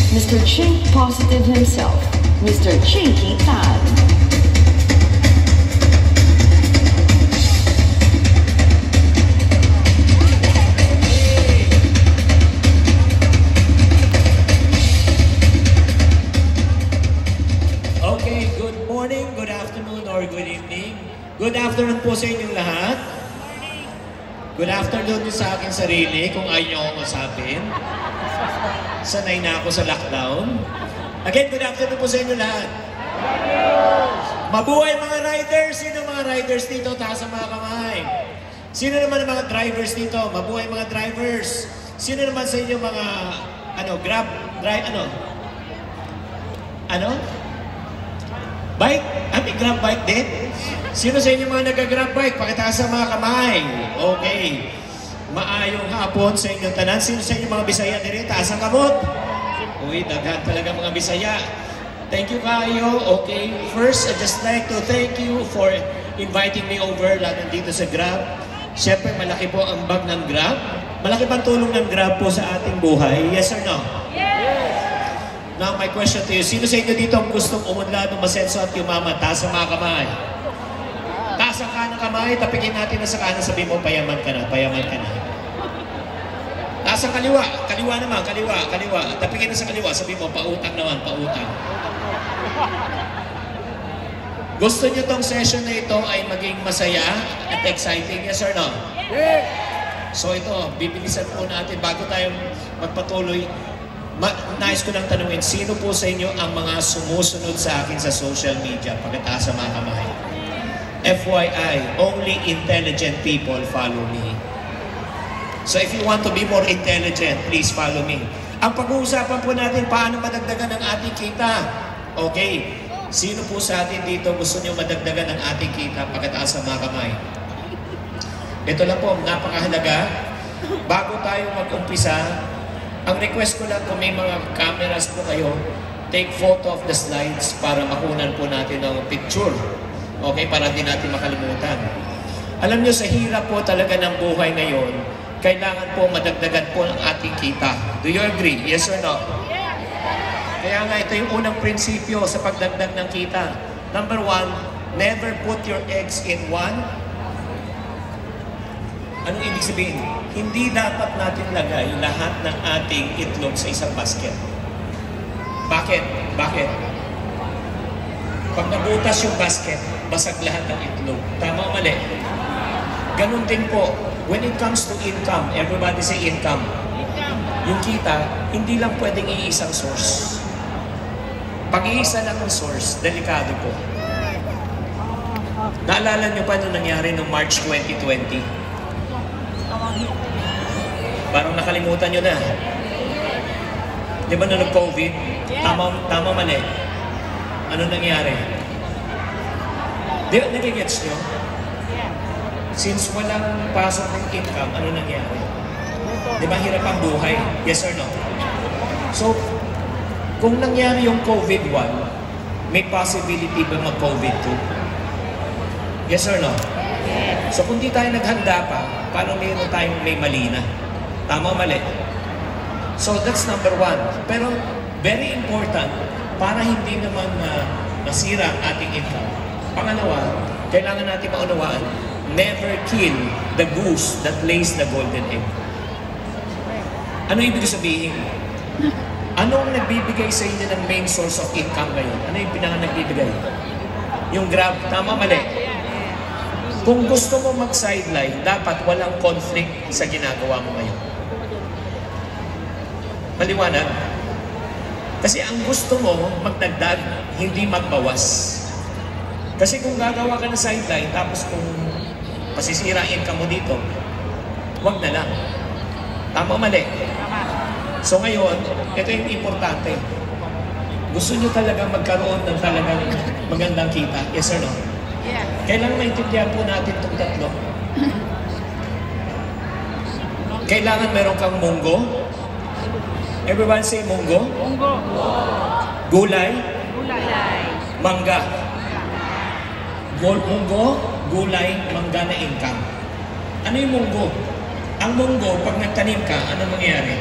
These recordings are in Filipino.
Mr. Chink Positive himself, Mr. Chinky Tan. Okay, good morning, good afternoon, or good evening. Good afternoon po sa inyong lahat. Good afternoon din sa aking sarili kung ayaw niyo akong usapin. Sanay na ako sa lockdown. Again, good afternoon po sa inyo lahat. Mabuhay mga riders! Sino mga riders dito? Taas ang mga kamay. Sino naman ang mga drivers dito? Mabuhay mga drivers. Sino naman sa inyo mga Grab, drive, bike? May Grab bike din? Sino sa inyo mga nag-Grab bike? Pakitaas ang mga kamay. Okay. Maayong hapon sa inyong tanan. Sino sa inyo mga Bisaya din? Taas ang kamot. Uy, daghan talaga mga Bisaya. Thank you kayo. Okay. First, I'd just like to thank you for inviting me over lahat dito sa Grab. Siyempre, malaki po ang bag ng Grab. Malaki pang tulong ng Grab po sa ating buhay. Yes or no? Yes! Now, my question to you, sino sa inyo dito ang gustong umunlad, umasenso at yumaman? Taas ang mga kamay. Taas ang kanang kamay, tapikin natin na sa kanan, sabihin mo, payaman ka na, payaman ka na. Taas ang kaliwa, kaliwa naman, kaliwa. Tapikin na sa kaliwa, sabihin mo, pautang naman, pautang. Gusto nyo tong session na ito ay maging masaya at exciting, yes or no? Yes! So ito, bibilisan po natin bago tayo magpatuloy. Nais ko lang tanungin, sino po sa inyo ang mga sumusunod sa akin sa social media? Pagkataas sa mga kamay. FYI, only intelligent people follow me. So if you want to be more intelligent, please follow me. Ang pag-uusapan po natin, paano madagdagan ang ating kita? Okay, sino po sa atin dito gusto nyo madagdagan ang ating kita? Pagkataas sa mga kamay. Ito lang po, napakahalaga. Bago tayo mag-umpisa, ang request ko lang kung may mga cameras po kayo, take photo of the slides para makunan po natin ng picture. Okay, para di natin makalimutan. Alam nyo, sa hirap po talaga ng buhay ngayon, kailangan po madagdagan po ang ating kita. Do you agree? Yes or no? Yes! Kaya nga, ito yung unang prinsipyo sa pagdagdag ng kita. Number 1, never put your eggs in one. Anong ibig sabihin? Hindi dapat natin lagay lahat ng ating itlog sa isang basket. Bakit? Bakit? Pag nabutas yung basket, basag lahat ng itlog. Tama o mali? Ganun din po, when it comes to income, everybody say income. Yung kita, hindi lang pwedeng iisang source. Pag iisa lang ang source, delikado po. Naalala nyo pa nung nangyari noong March 2020? Parang nakalimutan nyo na. Di ba nung COVID? Tama mali. Ano nangyari? Di ba nagigets nyo? Since walang pasok ng income, ano nangyari? Di ba hirap ang buhay? Yes or no? So, kung nangyari yung COVID-1, may possibility ba mag-COVID-2? Yes or no? So kung di tayo naghanda pa, paano mayroon tayong may mali na? Tama o mali? So that's number 1. Pero very important, para hindi naman masira ang ating income. Pangalawa, kailangan natin maunawaan, never kill the goose that lays the golden egg. Ano ibig sabihin? Anong nagbibigay sa inyo ng main source of income ngayon? Ano yung nagbibigay? Yung Grab, tama mali? Kung gusto mo mag-sideline, dapat walang conflict sa ginagawa mo ngayon. Maliwanag? Kasi ang gusto mo, magdagdag, hindi magbawas. Kasi kung gagawa ka ng sideline, tapos kung pasisirain ka mo dito, wag na lang. Tama o mali? So ngayon, ito yung importante. Gusto nyo talaga magkaroon ng talagang magandang kita? Yes or no? Yeah. Kailangan maintindihan po natin itong tatlo. Kailangan meron kang munggo. Everyone say munggo. Munggo. Gulay. Gulay. Mangga. Munggo, gulay, mangga na income. Ano yung munggo? Ang munggo, pag nagtanim ka, ano mangyayari?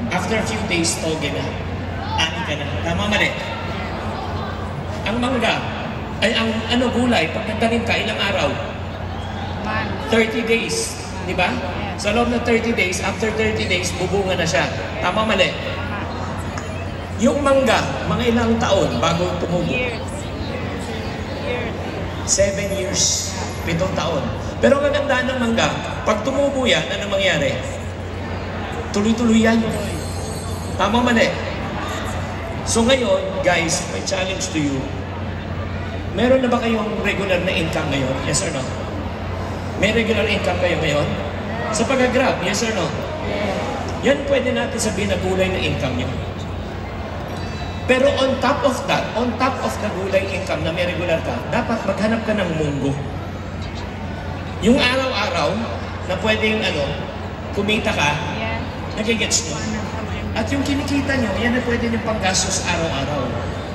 After a few days, toge na. Ani ka na. Tama, mali. Ang mangga, ay ang gulay, pag nagtanim ka, ilang araw? 30 days. Di ba? Sa loob ng 30 days, after 30 days, bubunga na siya. Tama, mali. Yung mangga, mga ilang taon bago tumubo? 7 years. 7 taon. Pero ang maganda ng mangga, pag tumubo yan, ano mangyari? Tuloy-tuloy yan. Tama, mali. So ngayon, guys, my challenge to you, meron na ba kayong regular na income ngayon? Yes or no? May regular income kayo ngayon? Sa pag-grab, yes or no? Yan pwede natin sabihin na gulay na income nyo. Pero on top of that, on top of the gulay income na may regular ka, dapat maghanap ka ng munggo. Yung araw-araw na pwedeng kumita ka, nagigets nyo. At yung kinikita nyo, yan na pwede nyo panggastos araw-araw.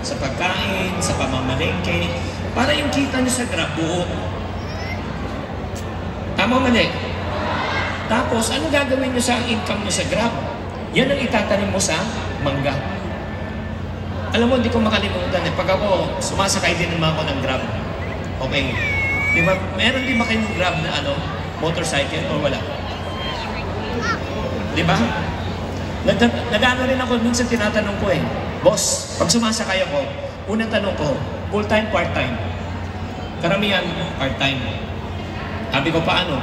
Sa pagkain, sa pamamalengke, para yung kita nyo sa Grab buo. Tama, mali? Tapos, ano gagawin nyo sa income nyo sa Grab? Yan ang itatanim mo sa mangga. Alam mo, hindi ko makalimutan pag ako, sumasakay din naman ako ng Grab. Okay. Di ba, meron din ba kayong Grab na motorcycle or wala? Di ba? Nag-ano rin ako, minsan tinatanong ko Boss, pag sumasakay ako, unang tanong ko, full-time, part-time? Karamihan, part-time. Sabi ko, paano?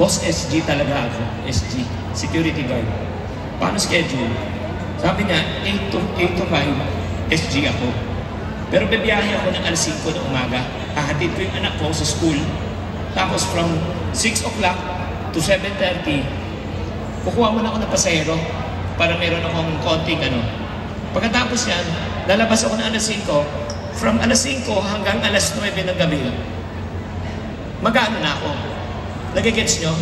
Boss, SG talaga ako. SG, security guard. Paano schedule? Sabi niya, 8 to 5, SG ako. Pero bibiyahe ako ng alas 5 na umaga. Hahatid ko yung anak ko sa school. Tapos from 6 o'clock to 7:30, kukuha mo na ako ng pasahero para meron akong konting Pagkatapos yan, lalabas ako ng alas 5. From alas 5 hanggang alas 9 ng gabi, mag-ano na ako. Nagigets nyo?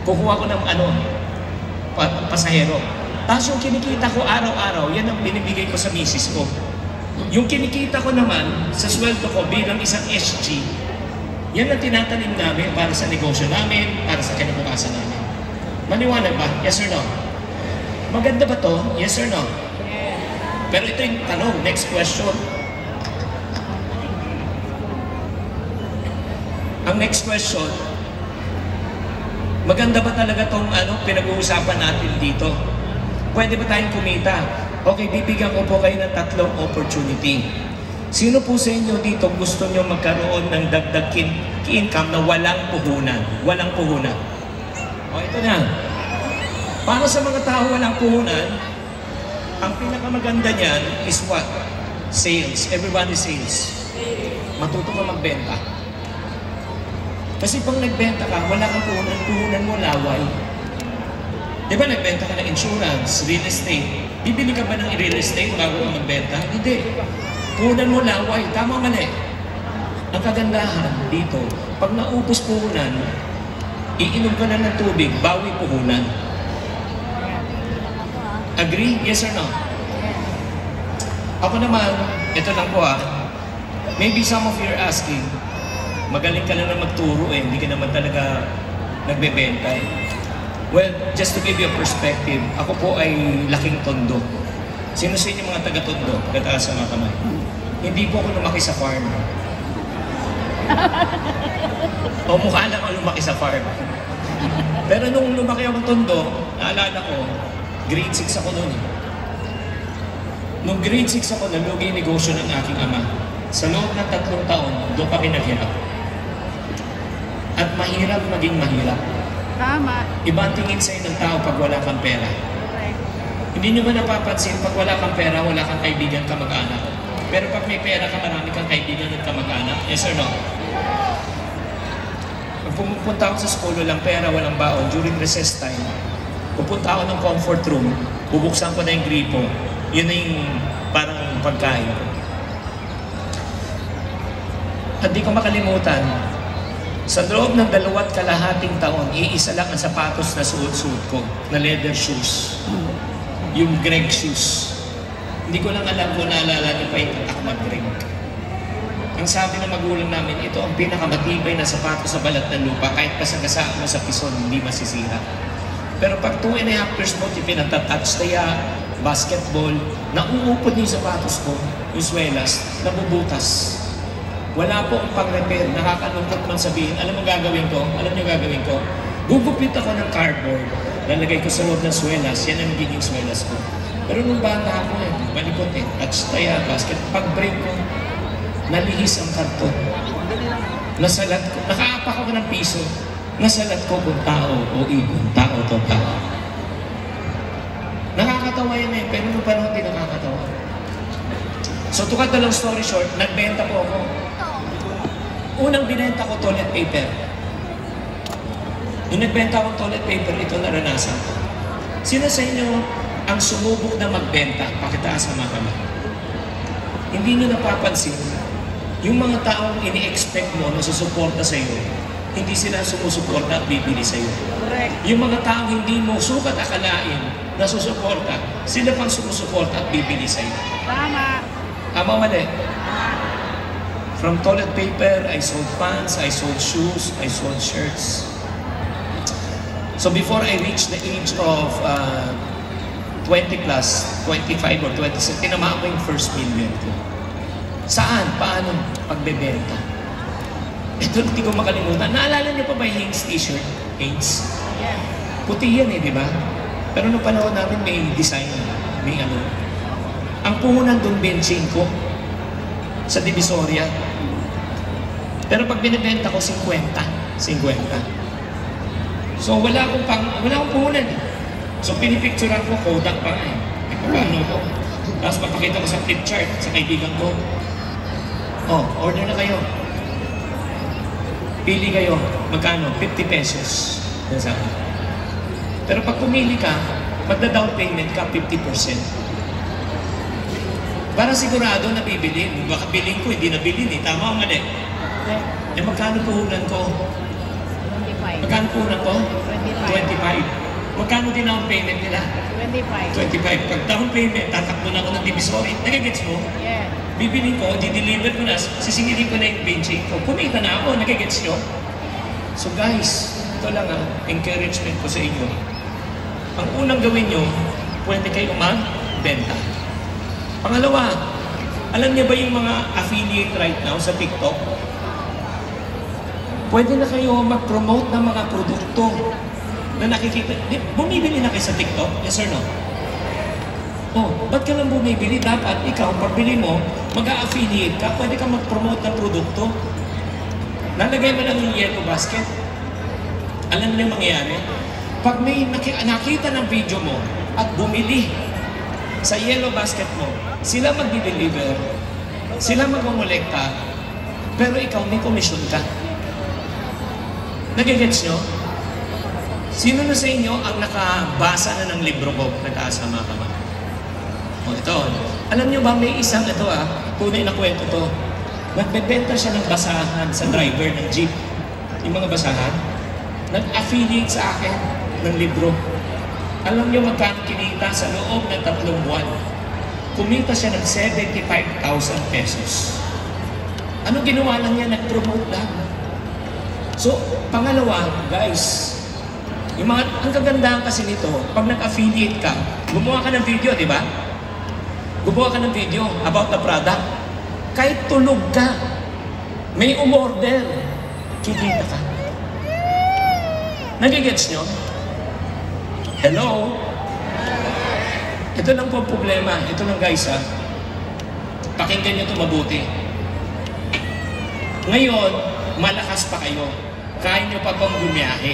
Kukuha ko ng pasahero. Tapos yung kinikita ko araw-araw, yan ang binibigay ko sa misis ko. Yung kinikita ko naman sa sweldo ko bilang isang SG, yan ang tinatanim namin para sa negosyo namin, para sa kinabukasan namin. Maniwanag ba? Yes or no? Maganda ba to? Yes or no? Pero ito yung tanong, next question. Ang next question, maganda ba talaga tong pinag-uusapan natin dito? Pwede ba tayong kumita? Okay, bibigyan ko po kayo ng 3 opportunity. Sino po sa inyo dito gusto nyo magkaroon ng dagdag income na walang puhunan? Walang puhunan. O, ito na. Para sa mga tao walang puhunan, ang pinakamaganda niyan is what? Sales. Everybody sales. Matuto ka magbenta. Kasi pag nagbenta ka, wala kang puhunan. Puhunan mo laway. Di ba nagbenta ka ng insurance, real estate? Bibili ka ba ng real estate bago ka magbenta? Hindi. Puhunan mo laway. Tama, mali. Ang kagandahan dito, pag naubos puhunan, iinom ka na ng tubig, bawi puhunan. Agree? Yes or no? Ako naman, ito lang po maybe some of you are asking, magaling ka na magturo hindi ka naman talaga nagbebenta Well, just to give you a perspective, ako po ay laking tondo. Sino sa inyo mga taga-tondo? Pagkataas sa mga kamay. Hindi po ako lumaki sa farm. O mukha lang ako lumaki sa farm. Pero nung lumaki ako tondo, naalala ko, grade 6 ako noon. Nung grade 6 ako, nalugi yung negosyo ng aking ama. Sa loob ng 3 taon, doon kami naghirap. At mahirap maging mahirap. Tama. Iba ang tingin sa'yo ng tao pag wala kang pera. Correct. Hindi nyo ba napapansin, pag wala kang pera, wala kang kaibigan, kamag-anak. Pero pag may pera ka, marami kang kaibigan at kamag-anak. Yes or no? Pag pumunta ako sa school, walang pera, walang baon, during recess time, pupunta ako ng comfort room, bubuksan ko na yung gripo. Yun na yung parang pagkain. At di ko makalimutan, sa loob ng 2.5 taon, iisa lang ang sapatos na suot-suot ko, na leather shoes. Yung Greg shoes. Hindi ko lang alam kung naalala niyo pa yung Ahmad Greg. Ang sabi ng magulang namin, ito ang pinakamatibay na sapatos sa balat ng lupa, kahit pasagasaan mo sa pison, hindi masisira. Pero pag 2.5 years mo, di pinagtatouch kaya, basketball, nauupod yung sapatos ko, yung swelas, nabubutas. Wala po akong pang-repair, nakakalungkot man sabihin. Alam mo gagawin ko? Alam niyo gagawin ko? Gugupit ako ng cardboard, lalagay ko sa loob ng swelas, yan ang magiging swelas ko. Pero nung bata ako malikot touch kaya, basket, pag-break ko, nalihis ang karton. Nasalat ko, nakaapak ako ng piso, nasalat ko kung tao o ibon, tao to tao. Nakakatawa yan pero nung panahon di nakakatawa. So to cut the long story short, nagbenta po ako. Unang binenta ko toilet paper. Nung nagbenta akong toilet paper, ito naranasan ko. Sino sa inyo ang sumubok na magbenta? Pakitaas sa mga kamay. Hindi nyo napapansin, yung mga taong ini-expect mo na susuporta sa iyo, hindi sila sumusuporta at bibili sa iyo. Yung mga taong hindi mo sukat akalain na susuporta, sila pang sumusuporta at bibili sa iyo. Tama. Tama mali. From toilet paper, I sold pants, I sold shoes, I sold shirts. So before I reached the age of 20 plus, 25 or 26, tinamaan ko yung first million ko. Saan? Paano? Pagbebenta. Ito, hindi ko makalimutan. Naalala niyo pa ba yung Hanes t-shirt? Hanes? Yeah. Puti yan di ba? Pero nung panahon namin may design, may ano. Ang puhunan doon, 25 sa Divisoria. Pero pag binibenta ko, 50. So wala akong puhunan. So pinipicturean ko, Kodak pa nga paano ko? Tapos mapakita ko sa flip chart sa kaibigan ko. Oh, order na kayo. Pili kayo. Magkano? 50 pesos. Pero pag pumili ka, magda-down payment ka 50%. Para sigurado na bibili. Baka bilhin ko, hindi nabili eh. Tama o mali? Eh magkano puhunan ko? 25. Magkano puhunan ko? 25. 25. Magkano din ang payment nila? 25. 25. Pag down payment, tatakbo na ako ng Divisoria. Nagigets mo? Yeah. Bibili ko, di-deliver ko na, sisingilin ko na yung benching ko. Kumita na ako, nagigets nyo? So guys, ito lang encouragement ko sa inyo. Ang unang gawin nyo, pwede kayo magbenta. Pangalawa, alam niyo ba yung mga affiliate right now sa TikTok? Pwede na kayo mag-promote ng mga produkto na nakikita. Bumibili na kayo sa TikTok? Yes or no? Oh, ba't ka lang bumibili? Dapat ikaw, pagbili mo, mag-a-affiliate ka, pwede ka mag-promote ng produkto. Nalagay mo lang yung yellow basket. Alam niyo yung mangyayari? Pag may nakita ng video mo at bumili sa yellow basket mo, sila mag-deliver, sila mag-ngolekta, pero ikaw may commission ka. Nagigets nyo? Sino na sa inyo ang nakabasa na ng libro ko, nagkasama ka ba? O ito, alam nyo ba may isang tunay na kwento to. Nagbebenta siya ng basahan sa driver ng jeep. Yung mga basahan, nag-affiliate sa akin ng libro. Alam nyo magkano kinita sa loob ng 3 buwan? Kumita siya ng 75,000 pesos. Anong ginawa lang niya? Nag-promote lang. So, pangalawa, guys, ang kagandahan kasi nito, pag nag-affiliate ka, gumawa ka ng video, di ba? Gumawa ka ng video about the product. Kahit tulog ka, may umorder, kikita ka. Nagigets nyo? Hello? Ito lang po ang problema. Ito lang guys pakinggan nyo ito mabuti. Ngayon, malakas pa kayo. Kaya nyo pa bang bumiyahe?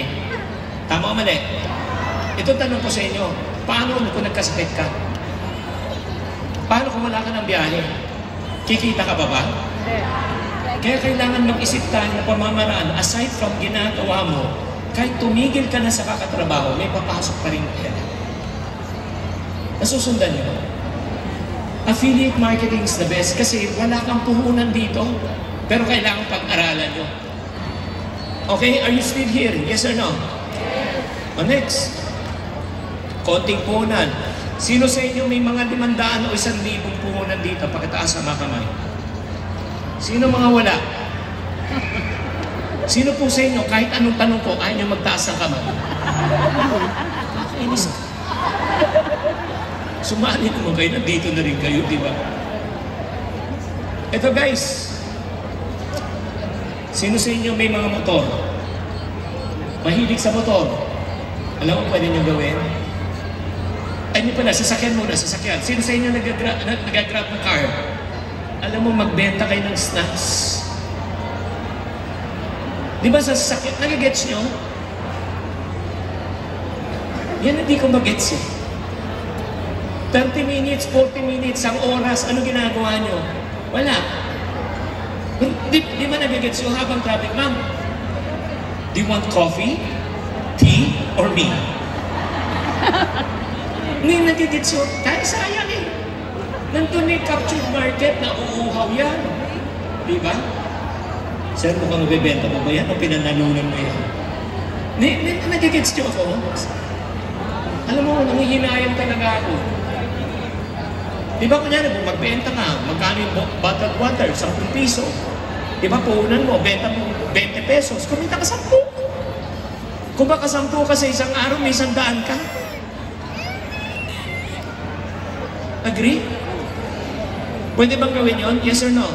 Tama o mali? Ito tanong ko sa inyo. Paano kung nagkasakit ka? Paano kung wala ka ng biyahe? Kikita ka ba? Kaya kailangan mag-isip tayo na pamamaraan aside from ginagawa mo, kahit tumigil ka na sa kakatrabaho, may papasok pa rin kaya. Nasusundan nyo? Affiliate marketing is the best kasi wala kang puhunan dito, pero kailangan pag-aralan nyo. Okay? Are you still here? Yes or no? O next. Konting puhunan. Sino sa inyo may mga 500 o 1,000 puhunan dito? Pakitaas sa mga kamay. Sino mga wala? Sino po sa inyo, kahit anong tanong ko, ayaw nyo magtaas ng kamay? Nakakainis. Sumali naman kayo, nandito na rin kayo, di ba? Ito guys, sino sa inyo may mga motor? Mahilig sa motor? Alam mo pwede nyo gawin? Ay, hindi pala, sasakyan muna, sasakyan. Sino sa inyo nag-grab ng car? Alam mo, magbenta kayo ng snacks. Di ba sa sasakyan, nag-gets nyo? Yan hindi ko mag-gets eh. 30 minutes, 40 minutes, ang oras, ano ginagawa nyo? Wala. Di ba nag-gets nyo habang traffic, ma'am? Do you want coffee, tea, or me? Hindi nag-gets nyo. Dahil sayang eh. Nandun may captured market na uuhaw yan. Di ba? Sir, mukhang bebenta mo ba yan o pinanalunan mo yan? Nag-gets nyo ako? Alam mo, nangihinayang talaga ako. Di ba kunyari, kung magbenta ka, magkano yung bottled water? 10 piso. Di ba, puhunan mo, benta mo 20 pesos, kumita ka 10. Kung baka 10 ka sa isang araw, may 100 ka. Agree? Pwede bang gawin yon? Yes or no?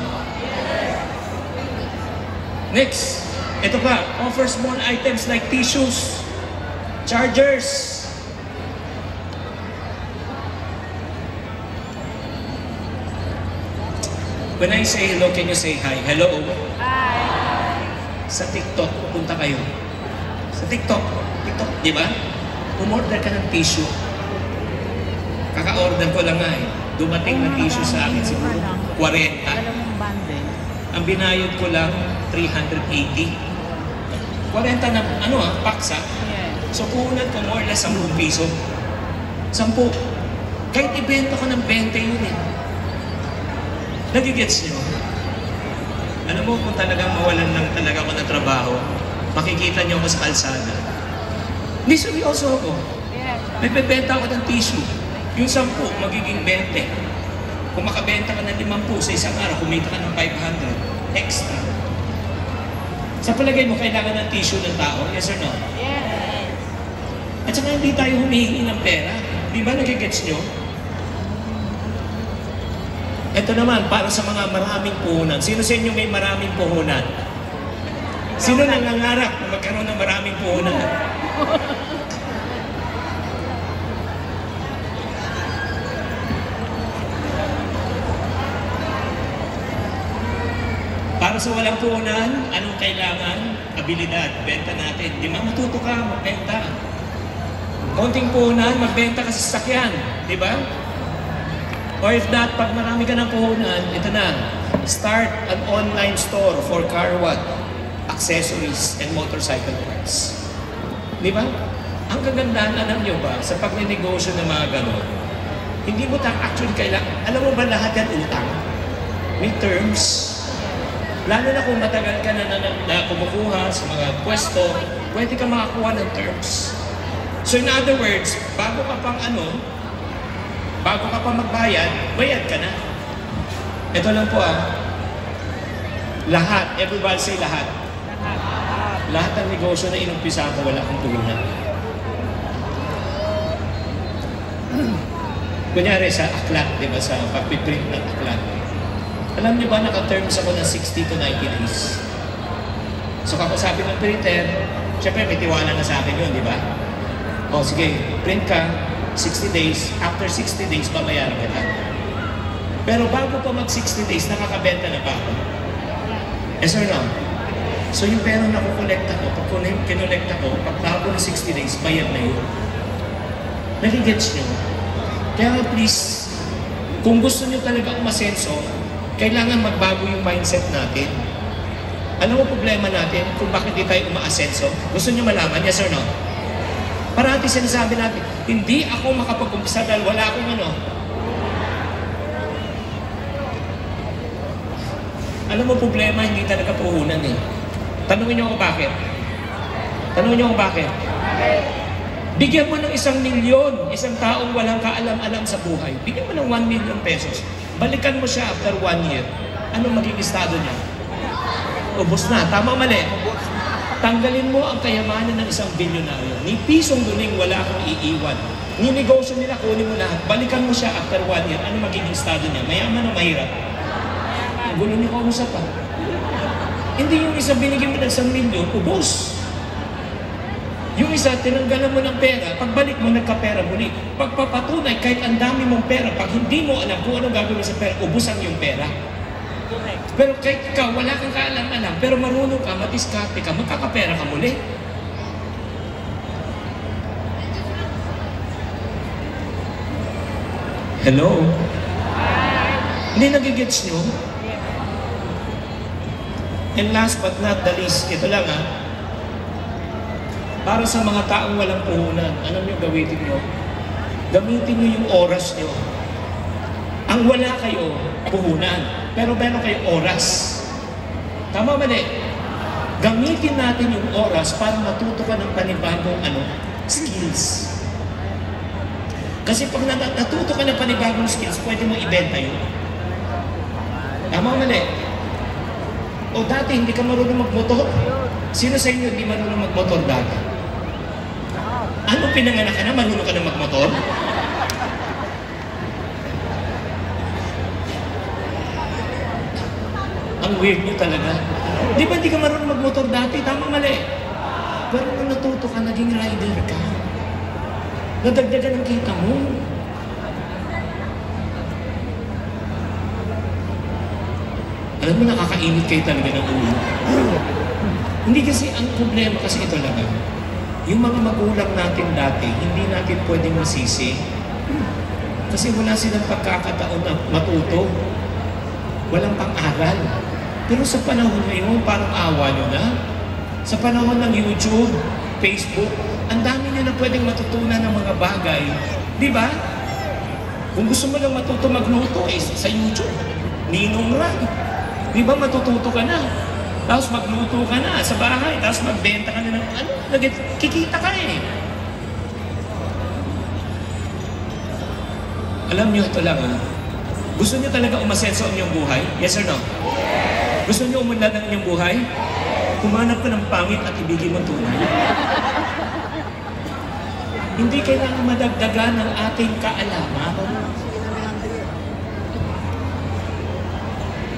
Next. Ito pa, offer small items like tissues, chargers. When I say hello, can you say hi? Hello? Hi. Sa TikTok, punta kayo. Sa TikTok, di ba? Umorder ka ng tissue. Kaka-order ko lang nga eh. Dumating na tissue sa akin siguro 40. Dalawang bundle. Ang binayad ko lang 380. 40 na, paksa. Yeah. So puhunan ko more or less 10 piso. 10. Kahit ibenta ko ng 20 yun eh. Nagigets nyo? Alam mo kung talagang mawalan lang talaga ako ng trabaho, makikita nyo ako sa kalsada. Hindi seryoso ako. Yes. Nagbebenta ako ng tissue. Yung 10, magiging 20. Kung makabenta ka ng 50 sa isang araw, kumita ka ng 500 extra. Sa palagay mo, kailangan ng tissue ng tao? Yes or no? Yes. At saka hindi tayo humihingi ng pera. Di ba nagigets nyo? Ito naman, para sa mga maraming puhunan. Sino sa inyo may maraming puhunan? Sino nangangarap na magkaroon ng maraming puhunan? Para sa walang puhunan, anong kailangan? Abilidad, benta natin. Di ba matuto ka, magbenta. Konting puhunan, magbenta ka sa sasakyan. Di ba? Or if not, pag marami ka ng puhunan, ito na, start an online store for car accessories and motorcycle parts. Di ba? Ang kagandahan, alam nyo ba, sa pag-negosyo ng mga gano'n, hindi mo actually kailangan, alam mo ba lahat yan utang? May terms. Lalo na kung matagal ka na kumukuha sa mga pwesto, pwede ka makakuha ng terms. So in other words, bago ka pa magbayad, bayad ka na. Ito lang po lahat, everybody say lahat. Lahat ng negosyo na inumpisa ko, wala akong puhunan. Kunyari sa aklat, di ba, sa pagpiprint ng aklat. Alam niyo ba, naka-terms ako ng 60 to 90 days. So kakusapin ng printer, syempre may tiwala na sa akin yun, di ba? O sige, print ka, 60 days, after 60 days, babayaran kita. Pero bago pa mag-60 days, nakakabenta na pa ako. Yes or no? So yung pera na kukolekta ko, pag kinolekta ko, pag bago ng 60 days, bayad na yun. Nagigets nyo? Kaya please, kung gusto nyo talaga umasenso, kailangan magbago yung mindset natin. Ano mo problema natin kung bakit di tayo umaasenso? Gusto nyo malaman? Yes or no? Parati sinasabi natin, hindi ako makapag-umpisa dahil wala akong Alam mo problema, hindi talaga puhunan eh. Tanungin niyo ako bakit? Bigyan mo ng 1 milyon, isang taong walang kaalam-alam sa buhay. Bigyan mo ng 1 million pesos. Balikan mo siya after 1 year. Anong maging estado niya? Ubus na. Tama o mali? Tanggalin mo ang kayamanan ng isang bilyonaryo. Ni pisong duling wala kang iiwan. Ni negosyo nila, kunin mo lahat. Balikan mo siya after 1 year. Ano magiging estado niya? Mayaman o mahirap? Ang gulo niyo kausap pa. Hindi yung isa binigyan mo ng 1 milyon, ubos. Yung isa, tinanggalan mo ng pera, pagbalik mo, nagkapera muli. Pagpapatunay, kahit ang dami mong pera, pag hindi mo alam kung anong gagawin sa pera, ubusan yung pera. Pero kahit ikaw, wala kang kaalam-alam, pero marunong ka, madiskarte ka, magkakapera ka muli. Hello? Hindi nagigets nyo? And last but not the least, ito lang para sa mga taong walang puhunan, alam nyo gamitin nyo? Gamitin nyo yung oras nyo. Ang wala kayo, puhunan. Pero meron kayo oras. Tama mali? Gamitin natin yung oras para matuto ka ng panibagong skills. Kasi pag natuto ka ng panibagong skills, pwede mo ibenta yun. Tama mali? O dati, hindi ka marunong magmotor. Sino sa inyo hindi marunong magmotor dati? Ano pinanganak ka na? Marunong ka na magmotor? Ang weird nyo talaga. Di ba hindi ka marunong magmotor dati? Tama mali. Pero kung natuto ka, naging rider ka. Nadagdagan ang kita mo. Alam mo, nakakainit kayo talaga ng ulo. Hindi kasi, ang problema kasi ito lang. Yung mga magulang natin dati, hindi natin pwedeng masisi. Kasi wala silang pagkakataon na matuto. Walang pang-aral. Pero sa panahon ngayon, parang awa nyo na. Sa panahon ng YouTube, Facebook, ang dami nyo na pwedeng matutunan ng mga bagay. Di ba? Kung gusto mo lang matuto magluto, sa YouTube, Ninong Ran. Di ba matututo ka na? Tapos magluto ka na sa bahay, tapos magbenta ka na ng kikita ka eh. Alam niyo ito lang Gusto niyo talaga umasenso ang inyong buhay? Yes or no? Gusto niyo umunlad ang inyong buhay? Kumanap ka ng pangit at ibigin mo tunay. Hindi kailangan madagdagan ang ating kaalaman.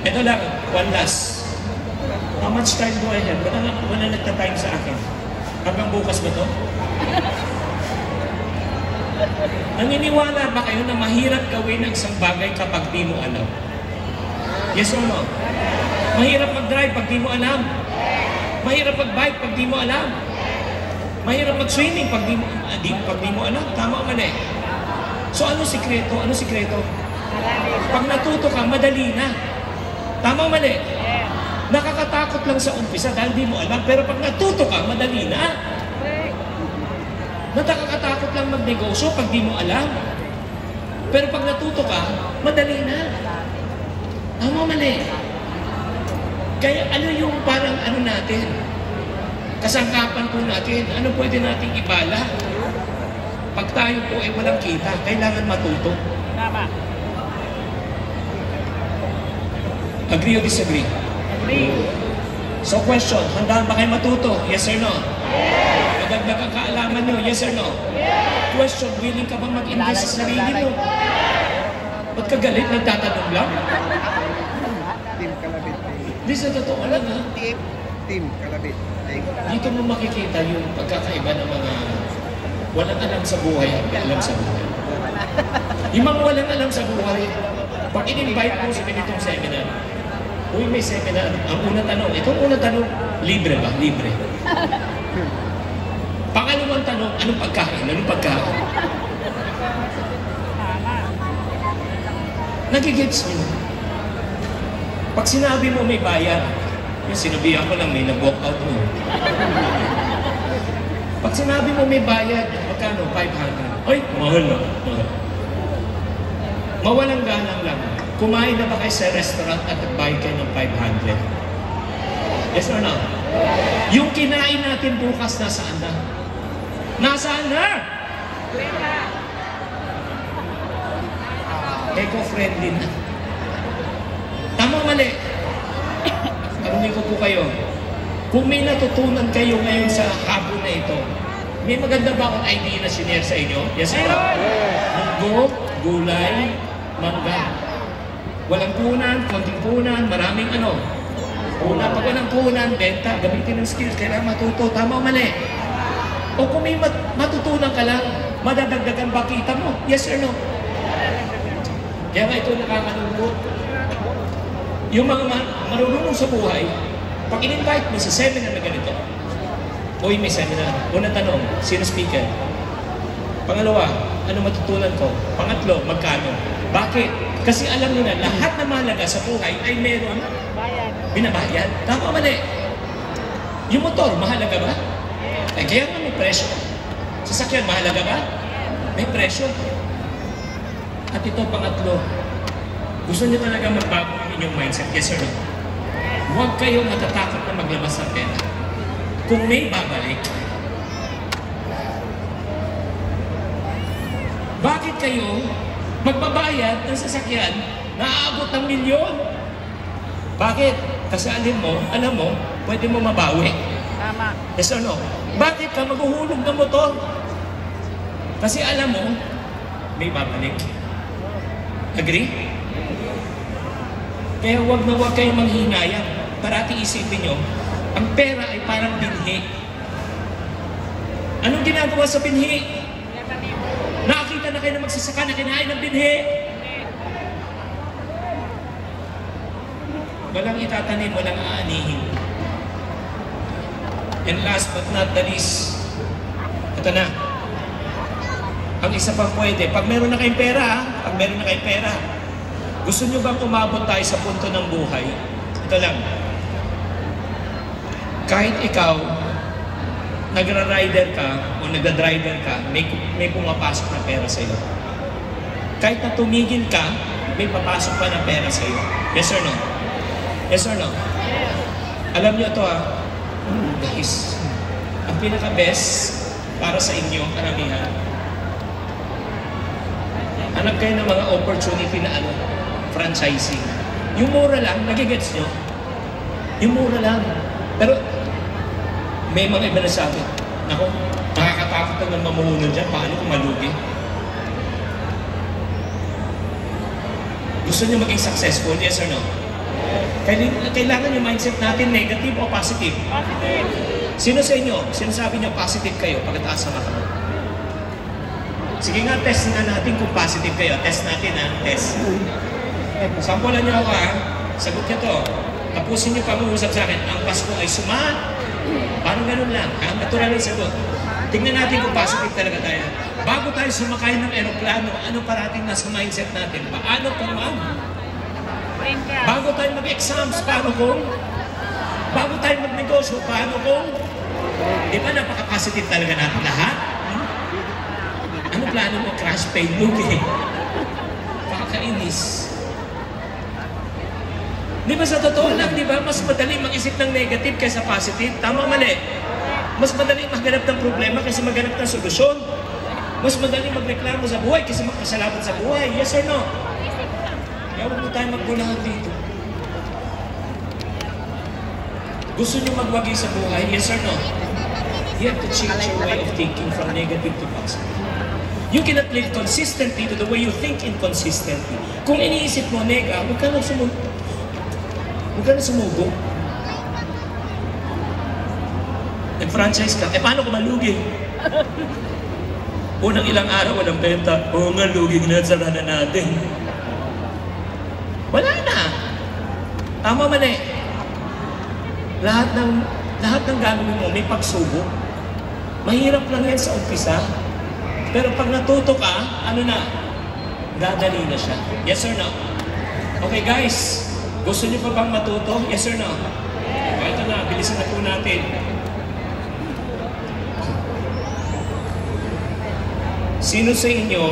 Ito lang, one last. How much time do I have? Wala nagta-time sa akin. Hanggang bukas ba to? Naniniwala ba kayo na mahirap gawin ang isang bagay kapag di mo alam? Yes or no? Mahirap mag-drive pag di mo alam. Mahirap mag-bike pag di mo alam. Mahirap mag-swimming pag di mo alam. Tama o mali? So ano sikreto? Ano sikreto? Pag natuto ka, madali na. Tama o mali? Nakakatakot lang sa umpisa dahil di mo alam. Pero pag natuto ka, madali na. Nakakatakot lang magnegosyo pag di mo alam. Pero pag natuto ka, madali na. Tama o mali? Kaya ano yung parang natin? Kasangkapan po natin. Ano pwede nating ibala? Pag tayo po ay walang kita, kailangan matuto. Tama. Agree o disagree? So question, handa ba kayo matuto? Yes or no? Yes! Magagdag ang kaalaman nyo? Yes or no? Yes! Question, willing ka ba mag-invest sa sarili mo? Ba't ka galit? Nagtatanong lang? Team Kalabit. Di sa totoo lang Team Kalabit. Dito mo makikita yung pagkakaiba ng mga walang alam sa buhay at may alam sa buhay. Yung mga walang alam sa buhay, pag in-invite mo sa ganitong seminar, uy, may seminar. Ang unang tanong, itong unang tanong, libre ba? Libre. Pangalawang tanong, anong pagkain? Anong pagkain? Nagigets nyo. Pag sinabi mo may bayad, yung sinabihan ko lang, may nag-walk out mo. Pag sinabi mo may bayad, magkano? 500. Ay, mahal na. Mahal. Mawalang ganang lang. Kumain na ba kayo sa restaurant at nagbayad kayo ng 500? Yes or no? Yung kinain natin bukas, nasaan na? Nasaan na? Eco-friendly na. Tama mali. Tanungin ko po kayo, Kung may natutunan kayo ngayon sa hapon na ito, may maganda ba akong idea na sinare sa inyo? Yes or no? Munggo, gulay, mangga. Walang punan, konting punan, maraming ano. Pag walang punan, benta, gamitin ng skills, kailangan matuto. Tama o mali? O kung may matutunan ka lang, madadagdagan ba kita mo? Yes or no? Kaya nga ito nakakalungkot. Yung mga marunong sa buhay, pag in-invite mo sa seminar na ganito, uy, may seminar. Unang tanong, sino speaker? Pangalawa, ano matutunan ko? Pangatlo, magkano? Bakit? Kasi alam nyo na, lahat na mahalaga sa buhay ay meron binabayad. Tama o mali? Yung motor, mahalaga ba? Eh, kaya nga may presyo. Sasakyan, mahalaga ba? May presyo. At ito, pangatlo, gusto nyo talaga magbago ang inyong mindset. Yes or no? Huwag kayong matatakot na maglabas ng pera. Kung may babalik, bakit kayo magbabayad ng sasakyan na aabot ng milyon? Bakit? Kasi alam mo, pwede mo mabawi. Tama. Yes or no? Bakit ka maghuhulog ng motor? Kasi alam mo, may babalik. Agree? Kaya huwag na huwag kayong manghinayang. Parati isipin nyo, ang pera ay parang binhi. Anong ginagawa sa binhi? Nakakita na kayo na magsasaka na kinain ng binhi? Walang itatanim, walang aanihin. And last but not the least, ito na. Ang isa pang pwede, pag meron na kayong pera, gusto nyo bang umabot tayo sa punto ng buhay? Ito lang. Kahit ikaw, nagra-rider ka o nagda-driver ka, may pumapasok na pera sa iyo. Kahit na tumigil ka, may papasok pa na pera sa iyo. Yes or no? Yes or no? Alam nyo ito guys, ang pinaka-best para sa inyo, karamihan, hanap kayo ng mga opportunity na franchising. Yung mura lang, nagigets nyo? Yung mura lang. Pero, may mga iba na sabi, naku, nakakatakot naman mamuhunan dyan, paano kung malugi? Gusto nyo maging successful, yes or no? Kailangan yung mindset natin negative o positive? Positive. Sino sa inyo? Sinasabi nyo positive kayo pagkataas sa mata mo? Sige nga, test na natin kung positive kayo. Test natin test. Sampulan nyo ako sagot nyo to. Tapusin nyo pag-uusap sa akin, ang Pasko ay parang ganun lang, natural yung sagot. Tingnan natin kung positive talaga tayo. Bago tayo sumakay ng aeroplano, ano parating nasa mindset natin? Paano kung bago tayo mag-exams, paano kung? Bago tayo mag-negosyo, paano kung? Di ba napaka-positive talaga natin lahat? Ano plano mo? Crash pay lugi. Pakakainis. Di ba sa totoo lang, di ba? Mas madali mag-isip ng negative kaysa positive. Tama mali? Mas madali maghanap ng problema kaysa maghanap ng solusyon. Mas madali magreklamo sa buhay kaysa magpasalamat sa buhay. Yes or no? Kaya huwag mo tayo magbulahan dito. Gusto nyo magwagi sa buhay? Yes or no? You have to change your way of thinking from negative to positive. You cannot live consistently to the way you think inconsistently. Kung iniisip mo, nega, huwag ka na sumubo. Nag-franchise ka, paano kung malugi? Unang ilang araw, walang benta. Oo nga, lugi na, sara na natin. Wala na. Tama mali. Lahat ng gagawin mo, may pagsubok. Mahirap lang yan sa umpisa. Pero pag natuto ka, dadali na siya. Yes or no? Okay guys, gusto niyo pa bang matuto? Yes or no? Ito na, bilisan na po natin. Sino sa inyo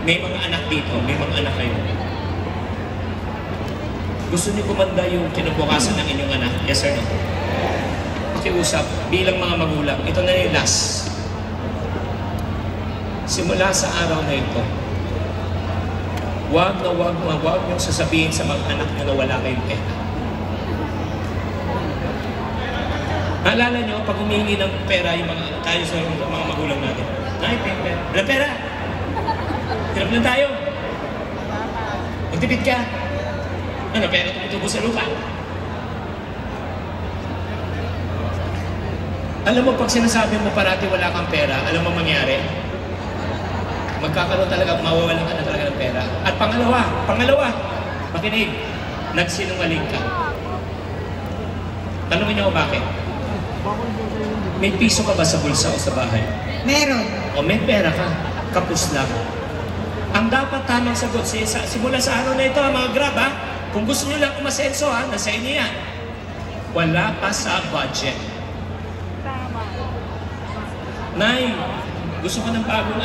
may mga anak dito? May mga anak kayo? Gusto niyo kumanda yung kinabukasan ng inyong anak? Yes or no? Pakiusap bilang mga magulang. Ito na yung last. Simula sa araw na ito, huwag niyong sasabihin sa mga anak na wala kayong pera. Naalala nyo, pag humingi ng pera yung mga, tayo sa mga magulang natin. Ay, pera. Walang pera. Hirap lang tayo. Magtipid ka. Ano, pera tumutubo sa lupa. Alam mo, pag sinasabi mo parati wala kang pera, alam mo mangyari? Magkakaroon talaga, mawawalan ka na talaga ng pera. At pangalawa, makinig, nagsinungaling ka. Tanungin niyo bakit? May piso ka ba sa bulsa o sa bahay? Meron. O may pera ka, kapos lang. Ang dapat tamang sagot, simula sa araw na ito, mga Grab, ha? Kung gusto niyo lang umasenso, ha? Nasa inyo yan. Wala pa sa budget. Nay, gusto ko ng bagong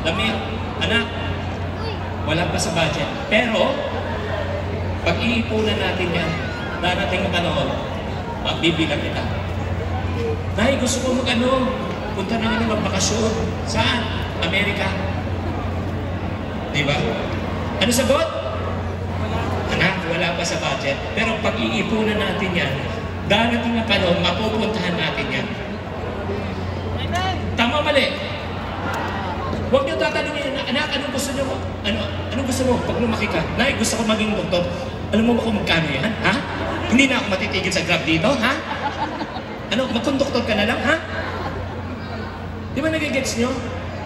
damit. Anak, wala pa sa budget. Pero, pag-iipunan natin yan, darating ang panahon, magbibilang kita. Nay, gusto ko punta na nga magbakasyon. Saan? Amerika. Diba? Ano sagot? Anak, wala pa sa budget. Pero pag-iipunan natin yan, darating ang panahon, mapupuntahan natin yan. Tama mali. Huwag niyo tatanungin, anak, anong gusto niyo? Anong gusto mo pag lumaki ka? Nay, gusto ko maging doktor. Alam mo ba kung magkano yan? Ha? Hindi na ako matitigil sa Grab dito, ha? Magkonduktor ka na lang, ha? Di ba nagigets niyo?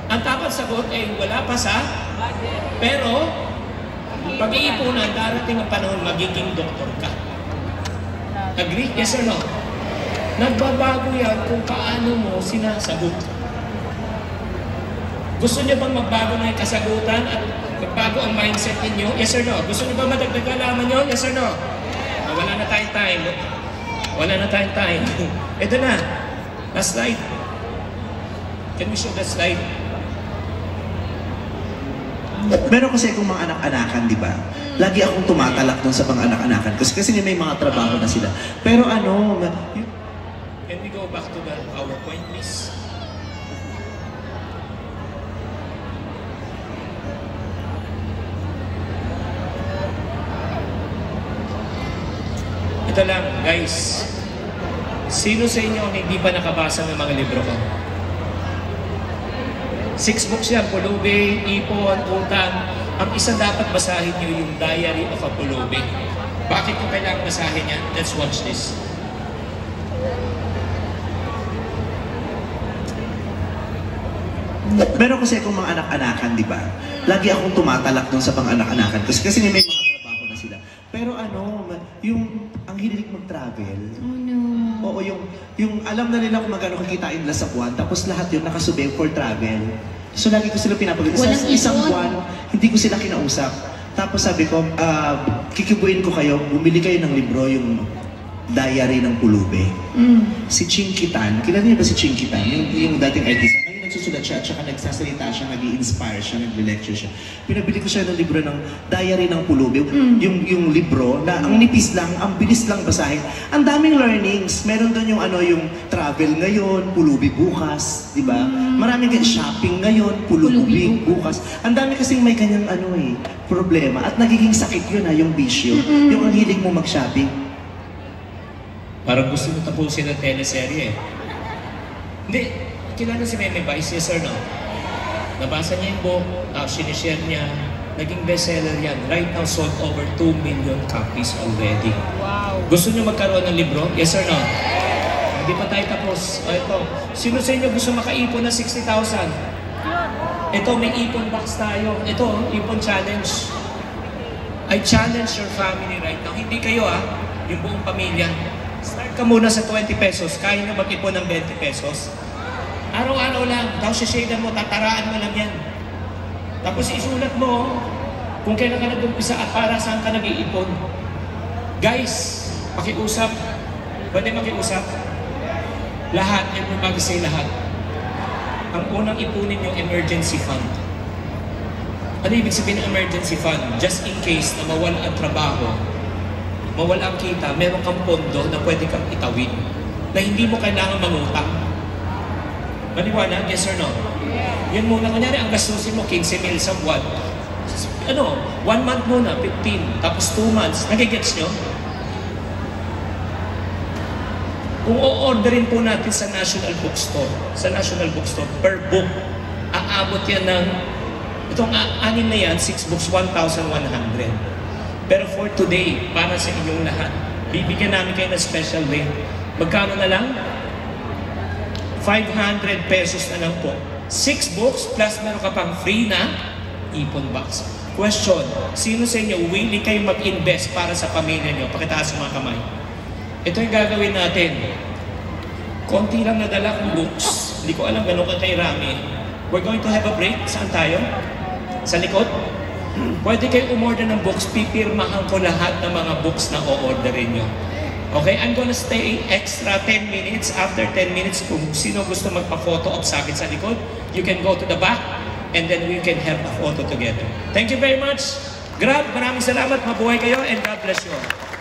Ang dapat sagot ay wala pa sa pero pag-iipunan, darating ang panahon, magiging doktor ka. Agree? Yes or no? Nagbabago yan kung paano mo sinasagot. Gusto niyo bang magbago na yung kasagutan at magbago ang mindset ninyo? Yes or no? Gusto niyo ba madagdag alaman nyo? Yes or no? Wala na tayong time. Wala na tayong time. Ito na. Last slide. Can we show the slide? Meron kasi akong mga anak-anakan, di ba? Lagi akong tumatalak dun sa mga anak-anakan kasi may mga trabaho na sila. Pero can we go back to the PowerPoint, please? Ito lang, guys. Sino sa inyo ang hindi pa nakabasa ng mga libro ko? 6 books yan, Pulubi, Ipon, Utang. Ang isa dapat basahin nyo yung Diary of a Pulubi. Bakit ko kailangan basahin yan? Let's watch this. meron kasi akong mga anak-anakan, di ba? Lagi akong tumatalak dun sa mga anak-anakan kasi may mga trabaho na sila. Pero ang hilig mag-travel. Oh no. Oo, yung alam na nila kung magkano kakitain nila sa buwan, tapos lahat yun nakasubay for travel. So lagi ko sila pinapagod. Sa isang buwan, hindi ko sila kinausap. Tapos sabi ko, kikibuin ko kayo, bumili kayo ng libro, yung Diary ng Pulubi. Si Chinkitan, kilala niyo ba si Chinkitan? Yung dating artista. Ngayon nagsusulat siya at saka nagsasalita siya, nag-i-inspire siya, nag-lecture siya. Pinabili ko siya ng libro ng Diary ng Pulubi. Yung libro na ang nipis lang, ang bilis lang basahin. Ang daming learnings. Meron doon yung travel ngayon, Pulubi bukas, di ba? Maraming shopping ngayon, Pulubi bukas. Ang dami kasing may kanyang problema at nagiging sakit yun yung bisyo. Yung ang hilig mo mag-shopping. Parang gusto mo tapusin ng teleserye. Hindi. Kilala si Meme Vice, yes or no? Nabasa niya yung book, sinishare niya, naging bestseller yan. Right now, sold over 2 million copies already. Wow. Gusto niyo magkaroon ng libro? Yes or no? Hindi pa tayo tapos. Ito. Sino sa inyo gusto makaipon na 60,000? Ito, may ipon box tayo. Ito, ipon challenge. I challenge your family right now. Hindi kayo yung buong pamilya. Start ka muna sa 20 pesos. Kaya nyo mag-ipon ng 20 pesos. Araw-araw lang. Tapos shadan mo, tataraan mo lang yan. Tapos isulat mo kung kailan ka nag-umpisa at para saan ka nag-iipon. Guys, pakiusap. Pwede makiusap? Lahat, everybody say lahat. Ang unang ipunin yung emergency fund. Ano ibig sabihin ng emergency fund? Just in case na mawala ang trabaho, mawala ang kita, meron kang pondo na pwede kang itawid na hindi mo kailangan mangutang. Maniwala, yes or no? Yun muna, kunyari, ang gastusin mo, 15,000 sa buwan. 1 month muna, 15, tapos 2 months. Nagigets nyo? Kung o-orderin po natin sa National Bookstore, per book, aabot yan ng, itong anim na yan, 6 books, 1,100. Pero for today, para sa inyong lahat, bibigyan namin kayo ng special rate. Magkano na lang? 500 pesos na lang po. 6 books plus meron ka pang free na ipon box. Question, sino sa inyo willing kayo mag-invest para sa pamilya nyo? Pakitaas ang mga kamay. Ito yung gagawin natin. Konti lang nadala kong books. Hindi ko alam gano'n ka kay Rami. We're going to have a break. Saan tayo? Sa likod? Pwede kayo umorder ng books. Pipirmahan ko lahat ng mga books na o-orderin nyo. Okay, I'm gonna stay extra 10 minutes. After 10 minutes, kung sino gusto magpa-photo op sa akin sa likod, you can go to the back and then we can have a photo together. Thank you very much. Grab, maraming salamat. Mabuhay kayo and God bless you all.